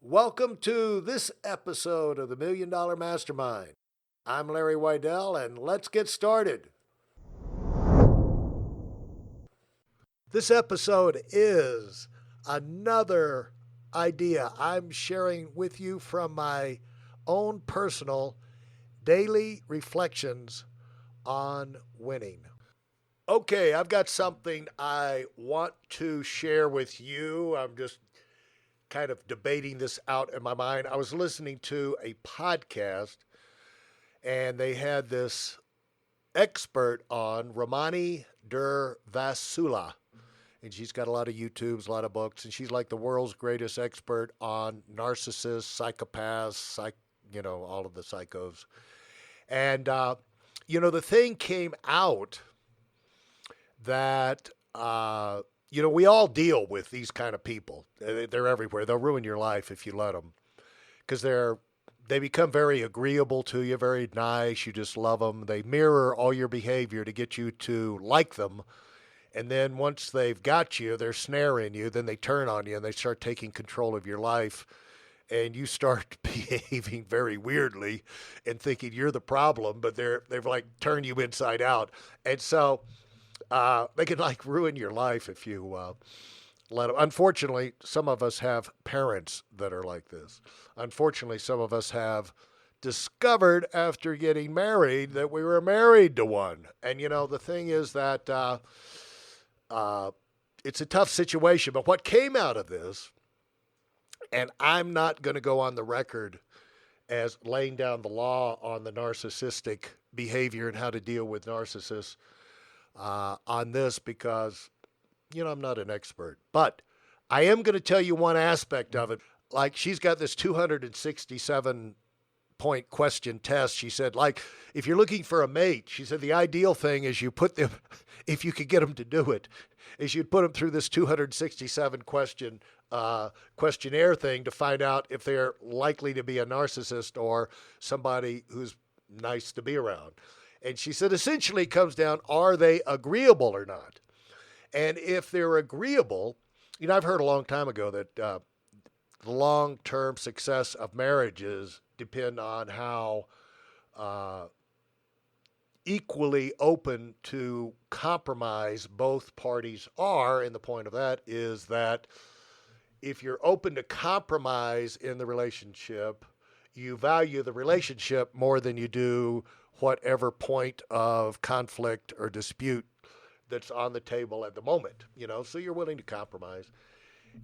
Welcome to this episode of the Million Dollar Mastermind. I'm Larry Weidel, and let's get started. This episode is another idea I'm sharing with you from my own personal daily reflections on winning. Okay, I've got something I want to share with you. I'm just kind of debating this out in my mind. I was listening to a podcast and they had this expert on, Ramani Durvasula. And she's got a lot of YouTubes, a lot of books, and she's like the world's greatest expert on narcissists, psychopaths, all of the psychos. And, the thing came out that, we all deal with these kind of people. They're everywhere. They'll ruin your life if you let them because they become very agreeable to you, very nice. You just love them. They mirror all your behavior to get you to like them. And then once they've got you, they're snaring you, then they turn on you and they start taking control of your life. And you start behaving very weirdly and thinking you're the problem, but they've like turned you inside out. And so they can like ruin your life if you let them. Unfortunately, some of us have parents that are like this. Unfortunately, some of us have discovered after getting married that we were married to one. And, the thing is that it's a tough situation. But what came out of this, and I'm not going to go on the record as laying down the law on the narcissistic behavior and how to deal with narcissists on this because, I'm not an expert. But I am going to tell you one aspect of it. Like she's got this 267 point question test. She said, like, if you're looking for a mate, she said the ideal thing is you put them, if you could get them to do it, is you'd put them through this 267 question questionnaire thing to find out if they're likely to be a narcissist or somebody who's nice to be around. And she said, essentially it comes down, are they agreeable or not? And if they're agreeable, I've heard a long time ago that the long-term success of marriages depend on how equally open to compromise both parties are. And the point of that is that if you're open to compromise in the relationship, you value the relationship more than you do whatever point of conflict or dispute that's on the table at the moment, so you're willing to compromise.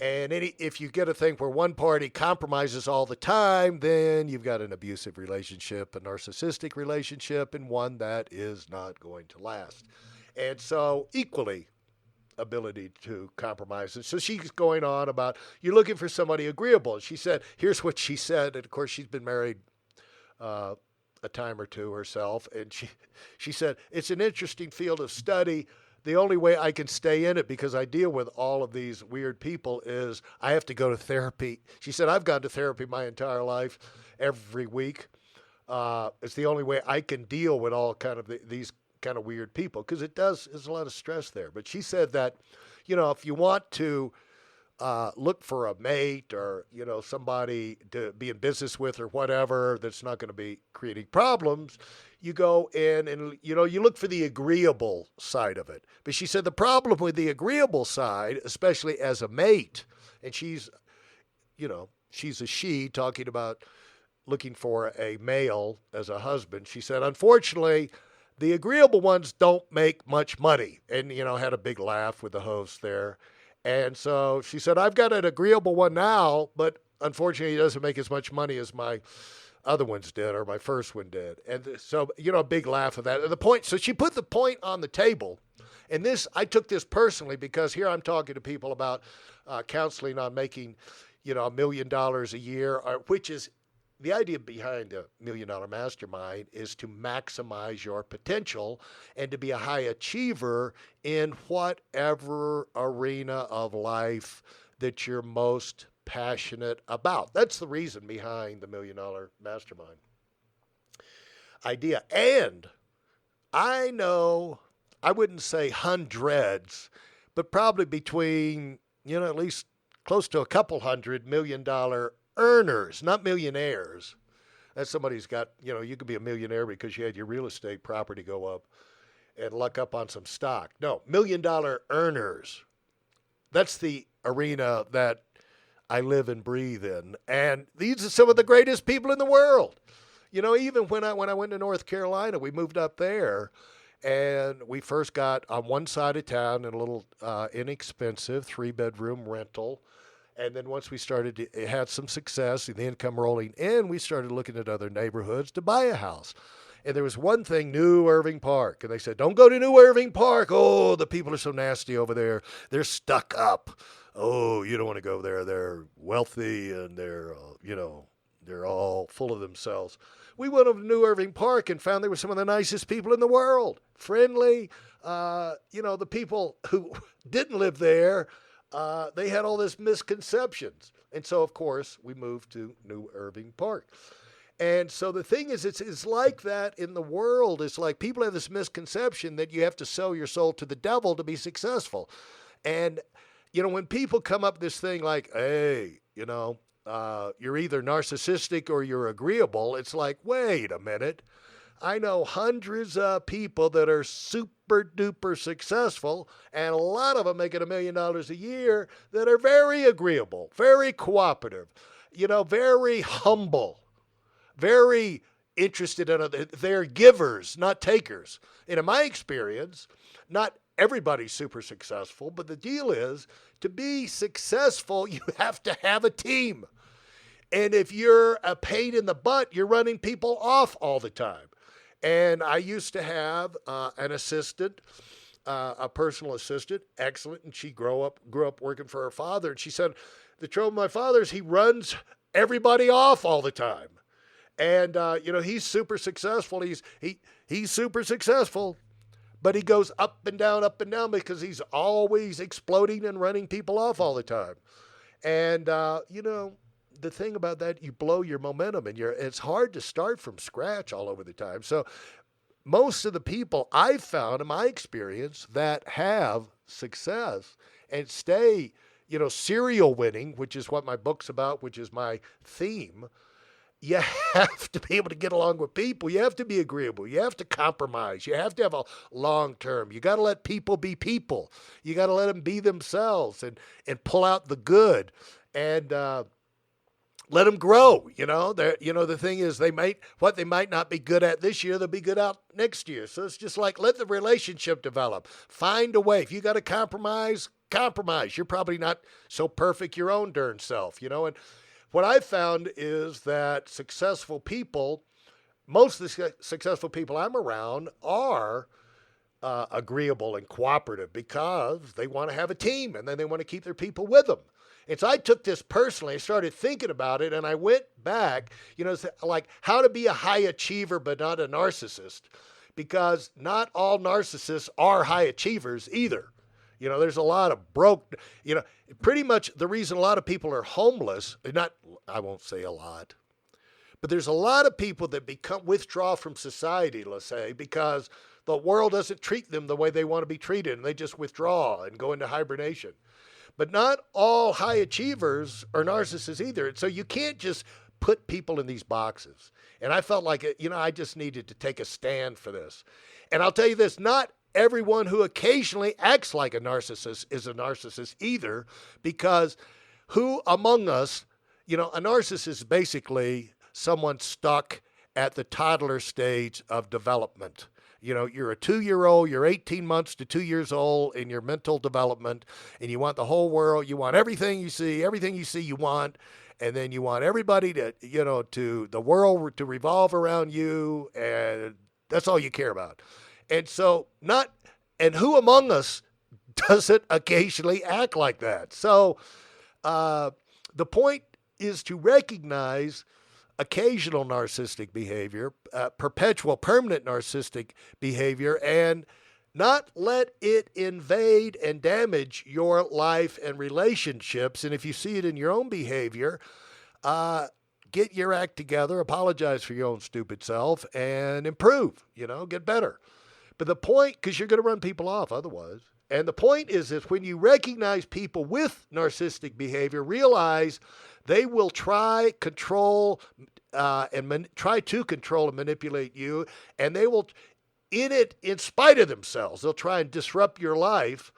And if you get a thing where one party compromises all the time, then you've got an abusive relationship, a narcissistic relationship, and one that is not going to last. And so equally ability to compromise. And so she's going on about, you're looking for somebody agreeable. She said, here's what she said. And of course, she's been married a time or two herself. And she said, it's an interesting field of study. The only way I can stay in it, because I deal with all of these weird people, is I have to go to therapy. She said, I've gone to therapy my entire life, every week. It's the only way I can deal with all kind of these kind of weird people, because there's a lot of stress there. But she said that, if you want to look for a mate or, somebody to be in business with or whatever that's not going to be creating problems, you go in and, you look for the agreeable side of it. But she said the problem with the agreeable side, especially as a mate, and she's a she talking about looking for a male as a husband. She said, unfortunately, the agreeable ones don't make much money. And, had a big laugh with the host there. And so she said, I've got an agreeable one now, but unfortunately, he doesn't make as much money as my other ones did or my first one did. And so, a big laugh of that. And the point, so she put the point on the table. And this, I took this personally because here I'm talking to people about counseling on making, $1 million a year, which is the idea behind a $1 Million Mastermind is to maximize your potential and to be a high achiever in whatever arena of life that you're most passionate about. That's the reason behind the $1 Million Mastermind idea. And I know, I wouldn't say hundreds, but probably between, at least close to a couple $100 million earners, not millionaires. That's somebody who's got, you could be a millionaire because you had your real estate property go up and luck up on some stock. No, $1 million earners. That's the arena that I live and breathe in. And these are some of the greatest people in the world. Even when I went to North Carolina, we moved up there, and we first got on one side of town in a little inexpensive 3-bedroom rental. And then once we it had some success, the income rolling in, we started looking at other neighborhoods to buy a house. And there was one thing, New Irving Park. And they said, don't go to New Irving Park. Oh, the people are so nasty over there. They're stuck up. Oh, you don't want to go there. They're wealthy and they're all full of themselves. We went over to New Irving Park and found they were some of the nicest people in the world. Friendly. The people who didn't live there, they had all this misconceptions. And so, of course, we moved to New Irving Park. And so the thing is, it's like that in the world. It's like people have this misconception that you have to sell your soul to the devil to be successful. And, when people come up with this thing like, hey, you're either narcissistic or you're agreeable, it's like, wait a minute. I know hundreds of people that are super duper successful, and a lot of them making $1 million a year that are very agreeable, very cooperative, very humble, very interested in other. They're givers, not takers. And in my experience, not everybody's super successful, but the deal is to be successful, you have to have a team. And if you're a pain in the butt, you're running people off all the time. And I used to have an assistant, a personal assistant, excellent, and she grew up working for her father. And she said, the trouble with my father is he runs everybody off all the time. And he's super successful. He's super successful, but he goes up and down because he's always exploding and running people off all the time. And the thing about that, you blow your momentum, and it's hard to start from scratch all over the time. So most of the people I've found in my experience that have success and stay, serial winning, which is what my book's about, which is my theme, you have to be able to get along with people. You have to be agreeable. You have to compromise. You have to have a long term. You got to let people be people. You got to let them be themselves and pull out the good and let them grow. The thing is they might not be good at this year, they'll be good out next year. So it's just like, let the relationship develop. Find a way. If you got to compromise. You're probably not so perfect your own darn self, and what I've found is that successful people, most of the successful people I'm around are agreeable and cooperative because they want to have a team and then they want to keep their people with them. And so I took this personally. I started thinking about it, and I went back, like how to be a high achiever but not a narcissist, because not all narcissists are high achievers either. There's a lot of broke, pretty much the reason a lot of people are homeless, I won't say a lot, but there's a lot of people that withdraw from society, let's say, because the world doesn't treat them the way they want to be treated, and they just withdraw and go into hibernation. But not all high achievers are narcissists either. So you can't just put people in these boxes. And I felt like, I just needed to take a stand for this. And I'll tell you this, not everyone who occasionally acts like a narcissist is a narcissist either, because who among us, a narcissist is basically someone stuck at the toddler stage of development. You're a 2-year-old, you're 18 months to 2 years old in your mental development, and you want the whole world, you want everything you see you want, and then you want everybody to, to the world to revolve around you, and that's all you care about. And so and who among us doesn't occasionally act like that? So the point is to recognize occasional narcissistic behavior, perpetual, permanent narcissistic behavior, and not let it invade and damage your life and relationships. And if you see it in your own behavior, get your act together, apologize for your own stupid self, and improve, get better. But the point, because you're going to run people off otherwise, and the point is when you recognize people with narcissistic behavior, realize They will try, control, try to control and manipulate you, and they will, in spite of themselves, they'll try and disrupt your life,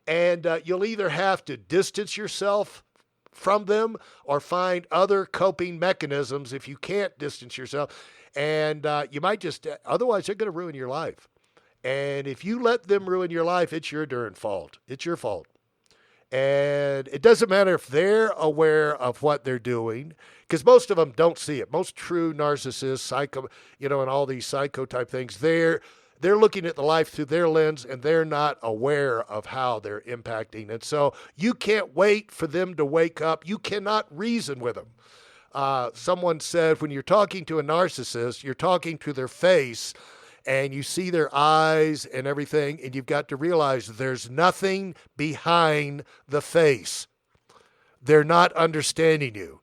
and you'll either have to distance yourself from them or find other coping mechanisms if you can't distance yourself. And you might just, otherwise, they're going to ruin your life. And if you let them ruin your life, it's your darn fault. It's your fault. And it doesn't matter if they're aware of what they're doing, because most of them don't see it. Most true narcissists, and all these psycho type things, they're looking at the life through their lens, and they're not aware of how they're impacting. And so you can't wait for them to wake up. You cannot reason with them. Someone said, when you're talking to a narcissist, you're talking to their face, and you see their eyes and everything, and you've got to realize there's nothing behind the face. They're not understanding you.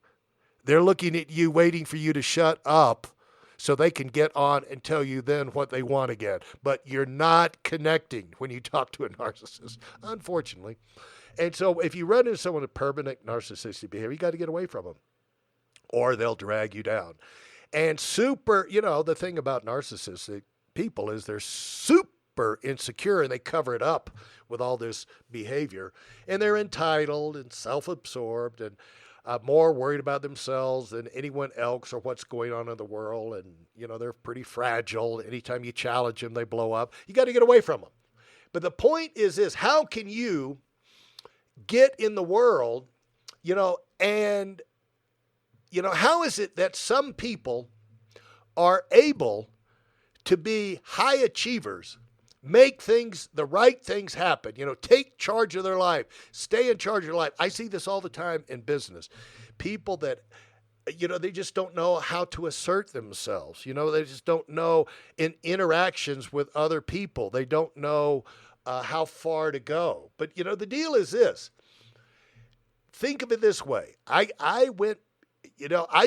They're looking at you, waiting for you to shut up so they can get on and tell you then what they want again. But you're not connecting when you talk to a narcissist, unfortunately. And so if you run into someone with permanent narcissistic behavior, you got to get away from them, or they'll drag you down. And the thing about narcissistic people is they're super insecure, and they cover it up with all this behavior. And they're entitled and self-absorbed and more worried about themselves than anyone else or what's going on in the world. And, they're pretty fragile. Anytime you challenge them, they blow up. You got to get away from them. But the point is this: how can you get in the world, and, how is it that some people are able to be high achievers, make the right things happen, take charge of their life, stay in charge of their life? I see this all the time in business. People that, they just don't know how to assert themselves. They just don't know in interactions with other people. They don't know how far to go. But, the deal is this. Think of it this way. I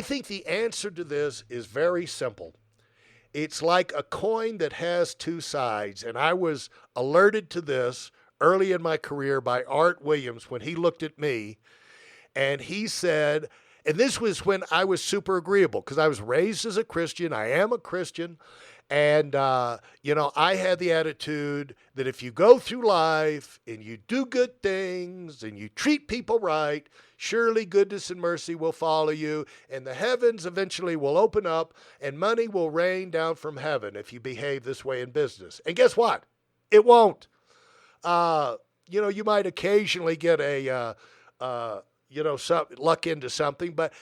think the answer to this is very simple. It's like a coin that has two sides, and I was alerted to this early in my career by Art Williams when he looked at me, and he said, and this was when I was super agreeable, because I was raised as a Christian. I am a Christian, and, I had the attitude that if you go through life and you do good things and you treat people right, surely goodness and mercy will follow you, and the heavens eventually will open up, and money will rain down from heaven if you behave this way in business. And guess what? It won't. You might occasionally get some luck into something, but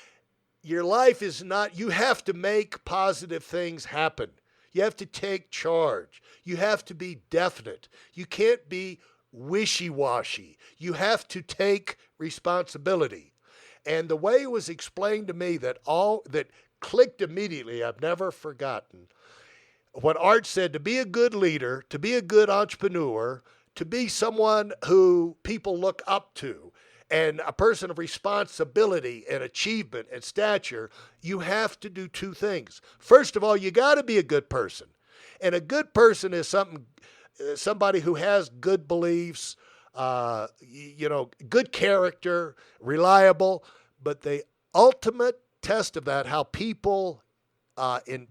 your life is not. You have to make positive things happen. You have to take charge. You have to be definite. You can't be wishy-washy. You have to take responsibility. And the way it was explained to me that clicked immediately, I've never forgotten what Art said: to be a good leader, to be a good entrepreneur, to be someone who people look up to, and a person of responsibility and achievement and stature, you have to do two things. First of all, you got to be a good person. And a good person is somebody who has good beliefs, good character, reliable. But the ultimate test of that, how people can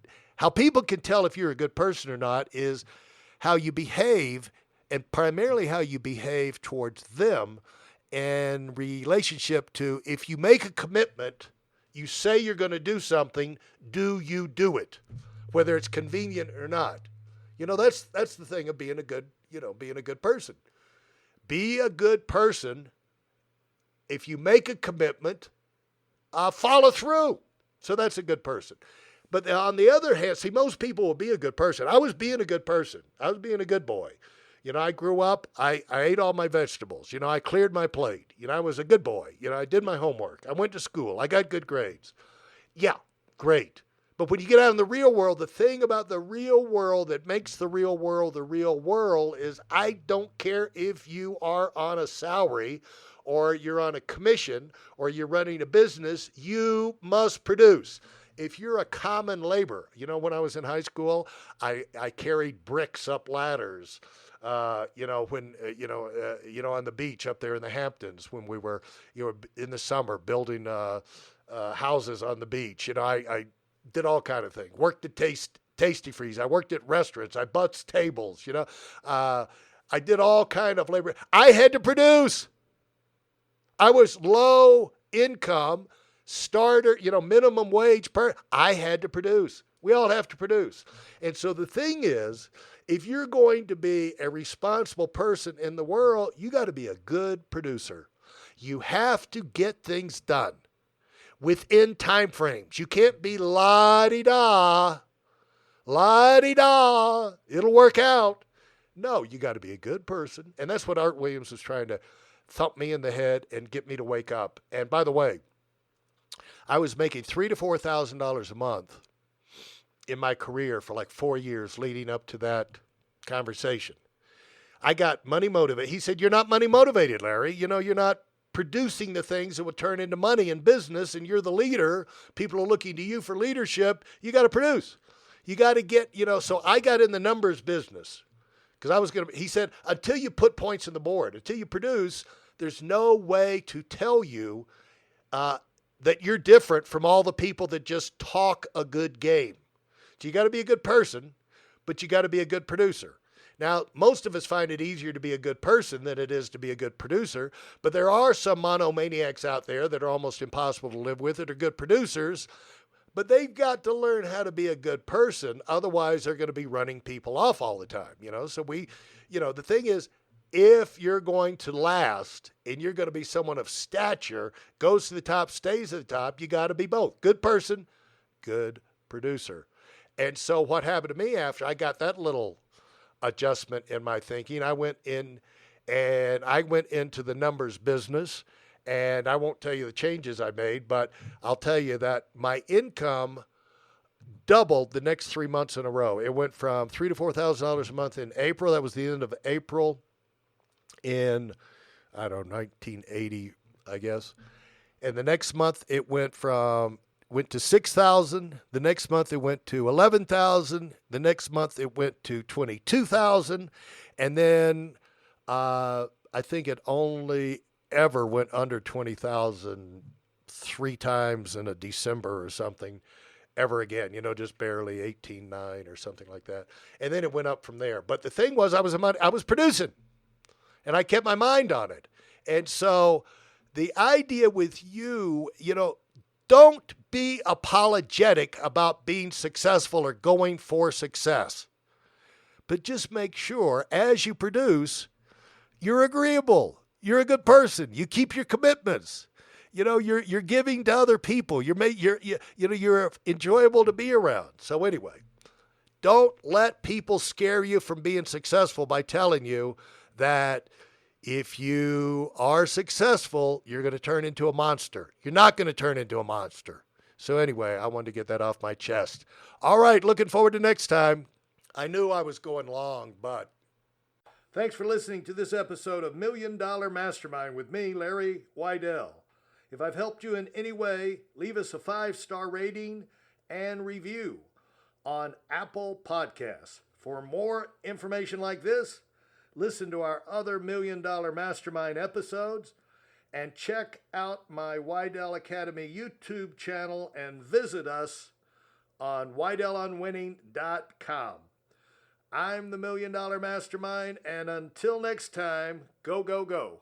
tell if you're a good person or not, is how you behave, and primarily how you behave towards them in relationship to, if you make a commitment, you say you're going to do something, do you do it, whether it's convenient or not? That's the thing of being a good person. Be a good person. If you make a commitment, follow through. So that's a good person. But on the other hand, most people will be a good person. I was being a good person. I was being a good boy. I grew up, I ate all my vegetables. I cleared my plate. I was a good boy. I did my homework. I went to school. I got good grades. Yeah, great. But when you get out in the real world, the thing about the real world that makes the real world is, I don't care if you are on a salary or you're on a commission or you're running a business, you must produce. If you're a common laborer, when I was in high school, I carried bricks up ladders. On the beach up there in the Hamptons when we were, in the summer building houses on the beach. I did all kind of things. Worked at Tasty Freeze. I worked at restaurants. I butts tables. I did all kind of labor. I had to produce. I was low income, starter, minimum wage I had to produce. We all have to produce. And so the thing is, if you're going to be a responsible person in the world, you got to be a good producer. You have to get things done within time frames. You can't be la-di-da, la-di-da, it'll work out. No, you got to be a good person. And that's what Art Williams was trying to thump me in the head and get me to wake up. And by the way, I was making $3,000 to $4,000 a month in my career for like 4 years leading up to that conversation. I got money motivated. He said, "You're not money motivated, Larry. You're not producing the things that would turn into money in business, and you're the leader. People are looking to you for leadership. You got to produce. You got to get, so I got in the numbers business because he said, until you put points on the board, until you produce, there's no way to tell you that you're different from all the people that just talk a good game. So you got to be a good person, but you got to be a good producer. Now, most of us find it easier to be a good person than it is to be a good producer, but there are some monomaniacs out there that are almost impossible to live with that are good producers, but they've got to learn how to be a good person. Otherwise, they're going to be running people off all the time, So the thing is, if you're going to last and you're going to be someone of stature, goes to the top, stays at the top, you got to be both. Good person, good producer. And so what happened to me after I got that little adjustment in my thinking, I went into the numbers business, and I won't tell you the changes I made, but I'll tell you that my income doubled the next 3 months in a row. It went from $3,000 to $4,000 a month in April. That was the end of April in, 1980, I guess. And the next month it went to 6,000. The next month it went to 11,000. The next month it went to 22,000. And then I think it only ever went under 20,000 3 times in a December or something ever again, just barely 18.9 or something like that. And then it went up from there. But the thing was, I was producing, and I kept my mind on it. And so the idea with you, don't be apologetic about being successful or going for success. But just make sure as you produce, you're agreeable. You're a good person. You keep your commitments. You're giving to other people. You're enjoyable to be around. So anyway, don't let people scare you from being successful by telling you that if you are successful, you're going to turn into a monster. You're not going to turn into a monster. So anyway, I wanted to get that off my chest. All right, looking forward to next time. I knew I was going long, but thanks for listening to this episode of $1 Million Mastermind with me, Larry Weidel. If I've helped you in any way, leave us a 5-star rating and review on Apple Podcasts. For more information like this, listen to our other $1 Million Mastermind episodes and check out my Weidel Academy YouTube channel and visit us on WeidelOnWinning.com. I'm the $1 Million Mastermind, and until next time, go, go, go.